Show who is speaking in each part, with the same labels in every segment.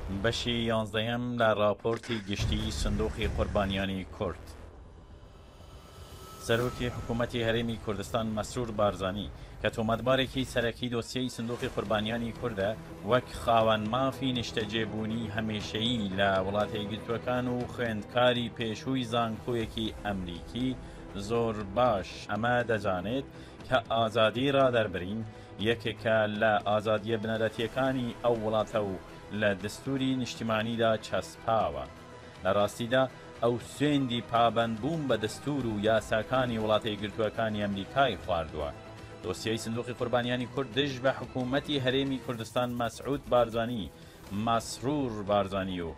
Speaker 1: بەشی 11ەم لە راپۆرتی گشتی سندوقی قوربانیانی کورد. سەرۆکی حکوومەتی هەرێمی کوردستان مەسرور بارزانی کە تۆمەتبارێکی سەرەکی دۆسیەی سندوقی قوربانیانی کوردە وەک خاوەن مافی نیشتەجێبوونی هەمێشەیی لە وڵاتە یەکگرتووەکان و خوێندکاری پێشووی زانکۆیەکی ئەمریکی زۆر باش ئەمە دەزانێت کە ئازادی ڕادەربرین یەکێکە لە ئازادیە بنەرەتیەکانی ئەو وڵاتە و لە دستوری نیشتیمانیدا چەسپاوە. لە ڕاستیدا ئەو سوێندی پابەندبوون بە دەستور و یاساکانی وڵاتە یەکگرتووەکانی ئەمریکای خواردووە. دۆسیەی سندوقی قوربانیانی کورد دژ بە حکوومەتی هەرێمی کوردستان مەسعود بارزانی، مەسرور بارزانی و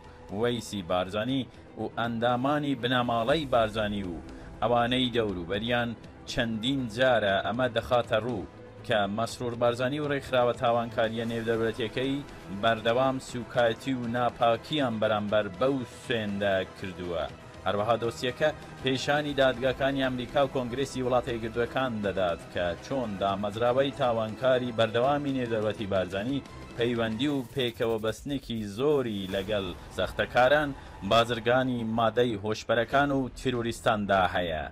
Speaker 1: وەیسی بارزانی و ئەندامانی بنەماڵەی بارزانی و ئەوانەی دەوروبەریان چەندین جارە ئەمە دەخاتە ڕوو کە مەسرور بارزانی و ڕێکخراوە تاوانکاریە نێودەوڵەتیەکەی بەردەوام سوکایەتی و ناپاکیان بەرامبەر بەو سوێندە کردووە. هەروەها دۆسیەکە پێشانی دادگاکانی ئەمریکا و کۆنگرێسی وڵاتە یەکگرتووەکان دەدات کە چۆن دامەزراوەی تاوانکاری بەردەوامی نێودەوڵەتی بارزانی پەیوەندی و پێکەوە بەستنێکی زۆری لەگەڵ سەختەکاران، بازرگانی مادەی هۆشبەرەکان و تیرۆریستاندا هەیە.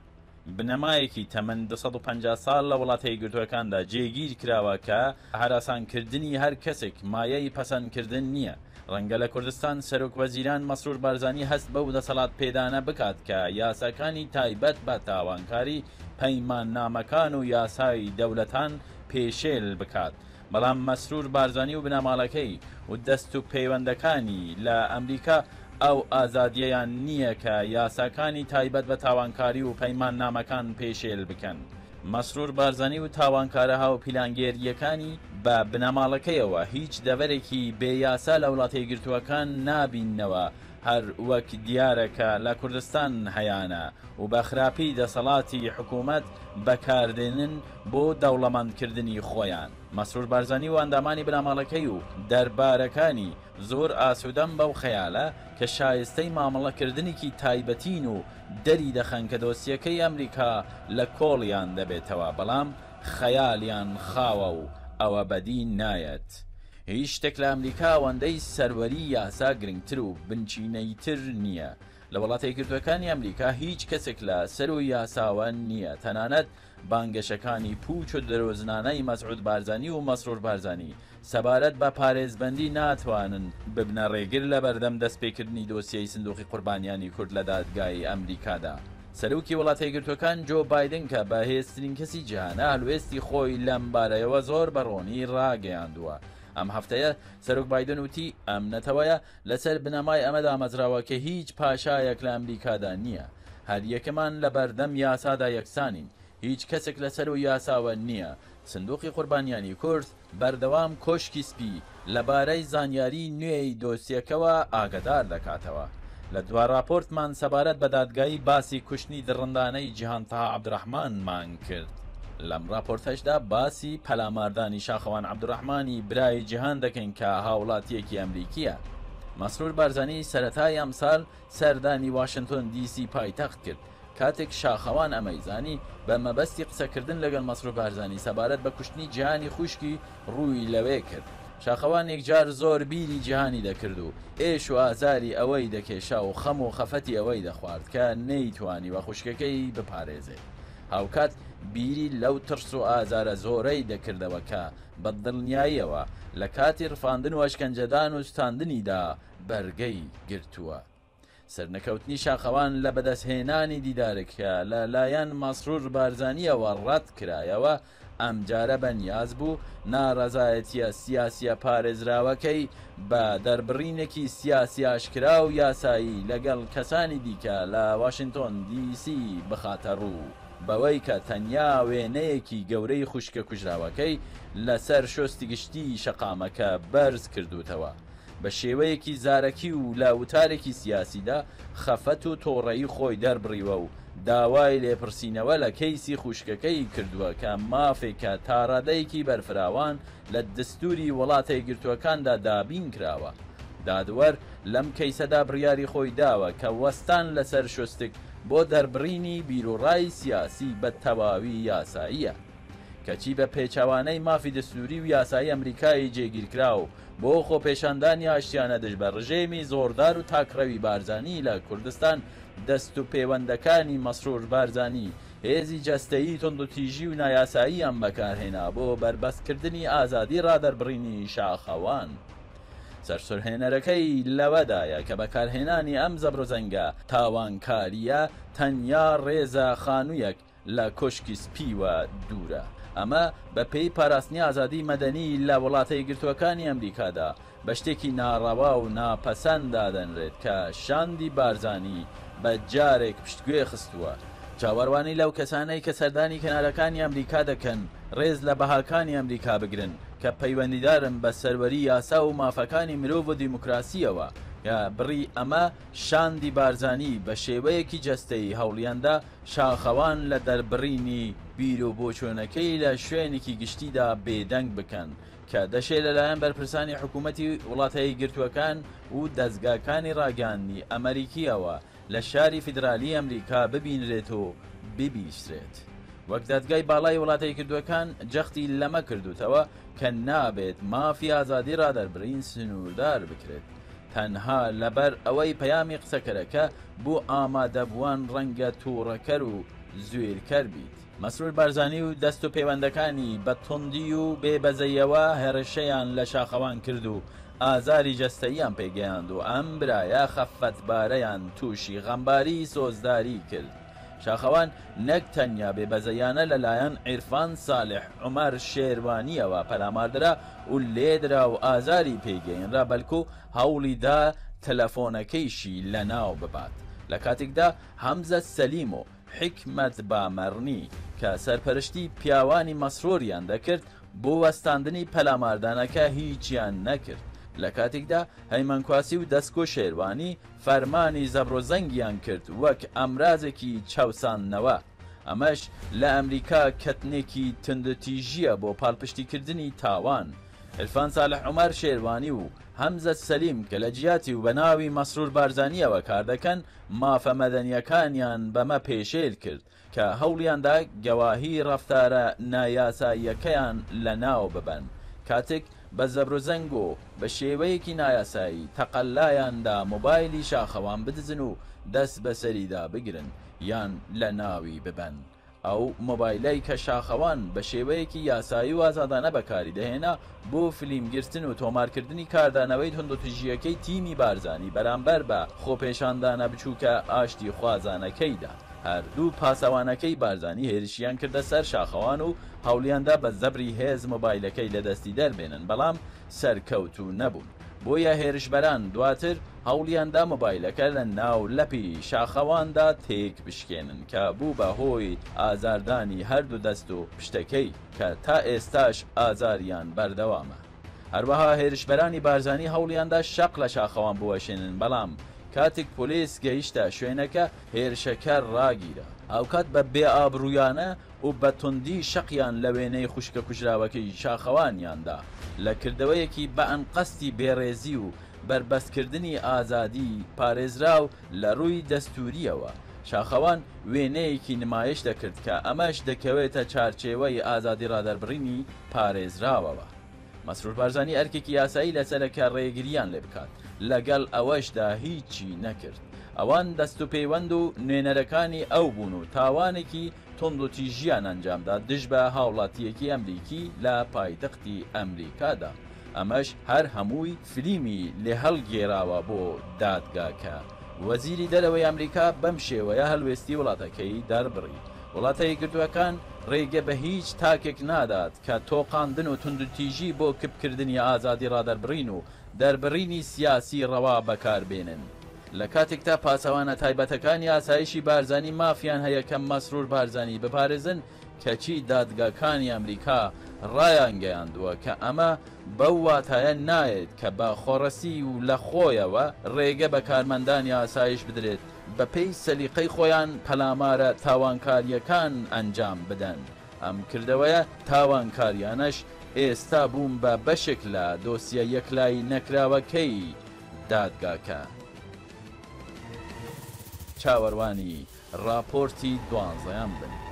Speaker 1: بنەمایەکی تەمەن 250 ساڵ لە وڵاتە یەکگرتووەکاندا جێگیر کراوە کە هەراسانکردنی هەر کەسێک مایەی پەسەندکردن نییە. ڕەنگە لە کوردستان سەرۆک وەزیران مەسرور بارزانی هەست بەو دەسەڵات پێدانە بکات کە یاساکانی تایبەت بە تاوانکاری پەیماننامەکان و یاسای دەوڵەتان پێشێل بکات. بەڵام مەسرور بارزانی و بنەماڵەکەی و دەست و پەیوەندەکانی لە ئەمریکا ئەو ئازادیەیان نییە کە یاساکانی تایبەت بە تاوانکاری و پەیماننامەکان پێشێل بکەن. مەسرور بارزانی و تاوانکارە هاو پیلانگێریەکانی بە بنەماڵەکەیەوە هیچ دەڤەرێکی بێیاسا لە وڵاتە یەکگرتووەکان نابیننەوە، هەر وەک دیارەکە لە کوردستان هەیانە و بە خراپی دەسەڵاتی حکوومەت بەکاردێنن بۆ دەوڵەمەندکردنی خۆیان. مەسرور بارزانی و ئەندامانی بنەماڵەکەی و دەربارەکانی زۆر ئاسوودەم بەو خەیالە کە شایستەی مامەڵەکردنێکی تایبەتین و دەری دەخەن کە دۆسیەکەی ئەمریکا لە کۆڵیان دەبێتەوە، بەڵام خەیالیان خاوە و ئەوە بەدی نایەت. هیچ شتێک لە ئەمریکا ئەوەندەی سەروەری یاسا گرنگتر و بنچینەیتر نییە. لە وڵاتە یەکگرتووەکانی ئەمریکا هیچ کەسێک لە سەر و یاساوە نییە، تەنانەت بانگەشەکانی پوچ و درۆزنانەی مەسعود بارزانی و مەسرور بارزانی سەبارەت بە پارێزبەندی ناتوانن ببنە ڕێگر لە بەردەم دەستپێکردنی دۆسیەی سندوقی قوربانیانی کورد لە دادگای ئەمریکادا. سەرۆکی وڵاتە یەکگرتووەکان جۆ بایدن کە بەهێزترین کەسی جیهانە هەلوێستی خۆی لەم بارەیەوە زۆر بەڕۆنی ڕاگەیاندووە. ئەم هەفتەیە سەرۆک بایدن وتی ئەم نەتەوەیە لەسەر بنەمای ئەمە دامەزراوە کە هیچ پاشایەک لە ئەمریکادا نییە. هەر یەکەمان لە بەردەم یاسادا یەکسانین، هیچ کەسێک لەسەر و یاساوە نییە. سندوقی قوربانیانی کورد بەردەوام کۆشکی سپی لەبارەی زانیاری نوێی دۆسیەکەوە ئاگدار دەکاتەوە. لە دوا راپۆرتمان سەبارەت بە دادگایی باسی کوشتنی دڕندانەی جیهانتەها عەبدوڕەحمانمان کرد. لەم راپۆرتەشدا باسی پەلاماردانی شاخەوان عەبدوڕەحمانی برای جیهان دەکەین کە هاوڵاتیەکی ئەمریکیە. مەسرور بارزانی سەرەتای ئەم ساڵ سەردانی واشنتن دیسی پایتەخت کرد، کاتێک شاخەوان ئەمەیزانی بە مەبەستی قسەکردن لەگەڵ مەسرور بارزانی سەبارەت بە کوشتنی جیهانی خوشکی ڕووی لەوێ کرد. شاخەوان یەکجار زۆر بیری جیهانی دەکرد و ئێش و ئازاری ئەوەی دەکێشا و خەم و خەفەتی ئەوەی دەخوارد کە نەیتوانی بە خوشکەکەی بپارێزێت. هاوکات بیری لەو ترس و ئازارە زۆرەی دەکردەوە کە بە دڵنیاییەوە لە کاتی ڕفاندن و ئەشکەنجەدان و ستاندنیدا بەرگەی گرتووە. سەرنەکەوتنی شاخەوان لە بەدەستهێنانی دیدارێکە لە لایەن مەسرور بارزانیەوە ڕەت کرایەوە، ئەم جارە بەنیاز بوو ناڕەزایەتیە سیاسیە پارێزراوەکەی بە دەربڕینێکی سیاسی ئاشکرا و یاسایی لەگەڵ کەسانی دیکە لە واشنتن دیسی بخاتە ڕوو، بەوەی کە تەنیا وێنەیەکی گەورەی خوشکە کوژراوەکەی لەسەر شۆستی گشتی شەقامەکە بەرز کردوتەوە. بە شێوەیەکی زارەکی و لە وتارێکی سیاسیدا خەفەت و تۆڕەیی خۆی دەربڕیوە و داوای لێپرسینەوە لە کەیسی خوشکەکەی کردووە کە مافێکە تاڕادەیەکی بەرفراوان لە دستوری وڵاتە یەکگرتووەکاندا دابین کراوە. دادوەر لەم کەیسەدا بڕیاری خۆی داوە کە وەستان لەسەر شۆستێک بۆ دەربڕینی بیرۆڕای سیاسی بە تەواوی یاساییە. کەچی بە پێچەوانەی مافی دەستوری و یاسایی ئەمریکای جێگیرکراو بۆ خۆپێشاندانی ئاشتیانە دژ بە ڕژێمی زۆردار و تاکڕەوی بارزانی لە کوردستان دەست و پەیوەندەکانی مەسرور بارزانی هێزی جەستەیی تۆندوتیژی و نایاساییان بەکارهێنا بۆ بربەستکردنی ئازادی ڕادەربڕینی شاخەوان. سەرسورهێنەرەکەی لەوەدایە کە بەکارهێنانی ئەم زەبرۆزەنگە تاوانکاریە تەنیا ڕێزە خانوویەک لە کۆشکی سپیوە دوورە. ئەمە بە پێی پاراستنی ئازادی مەدەنی لە وڵاتە یەکگرتووەکانی ئەمریکادا بە شتێکی ناڕەوا و ناپەسەند دادەنرێت کە شاندی بارزانی بە جارێک پشتگوێ خستووە. چاوەڕوانی لەو کەسانەی کە سەردانی کەنارەکانی ئەمریکا دەکەن ڕێز لە بەهاکانی ئەمریکا بگرن کە پەیوەندیدارن بە سەروەری یاسا و مافەکانی مرۆڤ و دیموکراسیەوە کە بڕی ئەمە شاندی بارزانی بە شێوەیەکی جەستەی هەوڵیاندا شاخەوان لە دەربڕینی بیر و بۆچۆنەکەی لە شوێنێکی گشتیدا بێدەنگ بکەن کە دەشێت لەلایەن بەرپرسانی حکوومەتی وڵاتە یەکگرتووەکان و دەستگاکانی ڕاگەاندنی ئەمریکیەوە لە شاری فیدرالی ئەمریکا ببینرێت و ببیسترێت. وەک دادگای باڵای وڵاتە یەکگرتووەکان جەختی لەمە کردوتەوە کە نابێت مافی ئازادی ڕادەربڕین سنووردار بکرێت تەنها لەبەر ئەوەی پەیامی قسەکەرەکە بۆ ئامادەبووان ڕەنگە تووڕەکەر و زوێرکەر بیت. مەسرور بارزانی و دەست و پەیوەندەکانی بە توندی و بێبەزەیەوە هێرشەیان لە شاخەوان کرد و ئازاری جەستەییان پێگەیاند و ئەم برایە خەفەتبارەیان تووشی غەمباری سۆزداری کرد. شاخەوان نەک تەنیا بێبەزەیانە لەلایەن عیرفان ساڵح عومەر شێروانیەوە پەلاماردرا و لێدرا و ئازاری پێگەیەنرا بەلکو هەوڵیدا تەلەفۆنەکەیشی لەناو ببات. لە کاتێکدا هەمزە سەلیم و حکمەت بامەڕنی کە سەرپەرشتی پیاوانی مەسرۆریان دەکرد بۆ وەستاندنی پەلاماردانەکە هیچیان نەکرد. لە کاتێکدا هەیمەنکواسی و دەستکۆ شێروانی فەرمانی زەبرۆزەنگیان کرد وەک ئەمرازێکی چاوساننەوە. ئەمەش لە ئەمریکا کەتنێکی تندتیژیە بۆ پاڵپشتیکردنی تاوان. عیرفان ساڵح عومەر شێروانی و هەمزە سەلیم کە لە جیاتی و بە ناوی مەسرور بارزانیەوە کار دەکەن مافە مەدەنیەکانیان بەمە پێشێل کرد کە هەوڵیاندا گەواهی ڕەفتارە نایاساییەکەیان لە ناو ببەن کاتێک بە زەبرۆزەنگ و بە شێوەیەکی نایاسایی تەقەلایاندا مۆبایلی شاخەوان بدزن و دەست بەسەریدا بگرن یان لە ناوی ببەن. ئەو مۆبایلای کە شاخەوان بە شێوەیەکی یاسایی و ئازادانە بەکاری دەهێنا بۆ فیلمگرتن و تۆمارکردنی کاردانەوەی تۆندۆتیژیەکەی تیمی بارزانی بەرامبەر بە خۆپێشاندانە بچووکە ئاشتی خوازانەکەیدا. هەردوو پاسەوانەکەی بارزانی هێرشیان کردە سەر شاخەوان و هەوڵیاندا بە زەبری هێز مۆبایلەکەی لە دەستی دەربێنن بەڵام سەرکەوتو نەبوون. بۆیە هێرشبەران دواتر هەوڵیاندا مۆبایلەکە لە ناو لەپی شاخەواندا تێک بشکێنن کە بوو بە هۆی ئازاردانی هەردوو دەست و پشتەکەی کە تا ئێستاش ئازاریان بەردەوامە. هەروەها هێرشبەرانی بارزانی هەوڵیاندا شەق لە شاخەوان بوەشێنن بەڵام کاتێک پۆلیس گەیشتە شوێنەکە هێرشەکە ڕاگیرە. ئەوکات بە بێئابڕوویانە و بە توندی شەقیان لە وێنەی خوشکە کوژراوەکەی شاخەوانیاندا لە کردەوەیەکی بە ئەنقەستی بێڕێزی و بربەستکردنی ئازادی پارێزراو لە ڕووی دەستوریەوە. شاخەوان وێنەیەکی نمایش دەکرد کە ئەمەش دەکەوێتە چارچێوەی ئازادی ڕادەربڕینی پارێزراوەوە. مەسرور بارزانی ئەرکێکی یاسایی لەسەرەکە ڕێگریان لێ بکات لەگەڵ ئەوەشدا هیچی نەکرد. ئەوان دەست و پەیوەند و نوێنەرەکانی ئەو بوون و تاوانێکی تۆندۆتیژیان ئەنجامدا دژ بە هاوڵاتیەکی ئەمریکی لە پایتەختی ئەمریکادا. ئەمەش هەر هەمووی فلیمی لێ هەڵگێراوە بۆ دادگاکە. وەزیری دەرەوەی ئەمریکا بەم شێوەیە هەلوێستی وڵاتەکەی دەربڕی. وڵاتە یەکگرتووەکان ڕێگە بە هیچ تاکێک نادات کە تۆقاندن و توندوتیژی بۆ کپکردنی ئازادی ڕادەربڕین و دەربڕینی سیاسی ڕەوا بەکاربێنن. لە کاتێکتا پاسەوانە تایبەتەکانی ئاسایشی بارزانی مافیان هەیە کە مەسرور بارزانی بپارێزن کەچی دادگاکانی ئەمریکا ڕایان گەیاندووە کە ئەمە بەو واتایە نایێت کە بە خۆڕەسی و لە خۆیەوە ڕێگە بە کارمەندانی ئاسایش بدرێت بە پێی سەلیقەی خۆیان پەلامارە تاوانکاریەکان ئەنجام بدەن. ئەم کردەوەیە تاوانکاریانەش ئێستا بووم بە بەشێک لە دۆسیە یەکلای نەکراوەکەی دادگاکە. چاوەڕوانی راپۆرتی 12 بن.